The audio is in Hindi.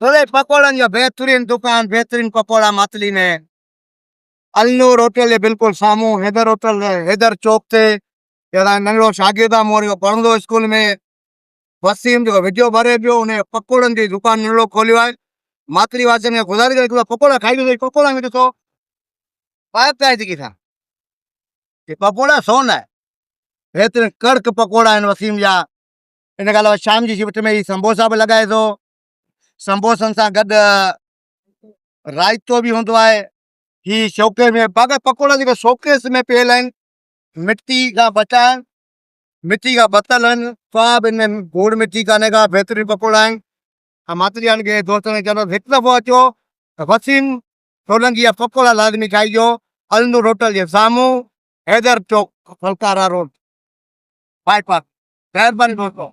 तो पकोड़न जो बेहतरीन दुकान, बेहतरीन पकोड़ा मातली ने अलनूर होटल बिल्कुल सामू हैदर होटल है, हैदर चौक ते नंढड़ो शागिर्द आहे मोर पढ़ंदो स्कूल में। वसीम जो विडियो भरे पियो उन पकोड़न की दुकान नंढड़ो खोलियो आहे। मातली वासन खे गुज़ारिश करे हिकिड़ो पकोड़ा खाई ॾिसो। पकोड़ा में ॾिसो पाइप आहे थी किथां पकोड़ा सोन आहे। बेहतरीन कड़क पकोड़ा आहिनि वसीम जा। इन खां अलावा शाम जी शिफ्ट में ही संबोसा भी लगाए थो। संबोसन सां गॾु रायतो भी हूंदो आहे। ही शौकेस में बाक़ी पकोड़ा जेके शौकेस में पियल आहिनि मिट्टी का बचा आहिनि, मिट्टी का बतल आहिनि, स्वाब इन गुड़ मिट्टी काने का बेहतरीन पकोड़ा आहिनि। मातरी वारनि खे दोस्तनि खे चवंदो हिकु दफ़ो अचो वसीम सोलंकी जा पकोड़ा लाज़मी खाइजो। अलनूर होटल जे साम्हूं हैदर चौक फलकारा रोड बाईपास। महिरबानी दोस्तों।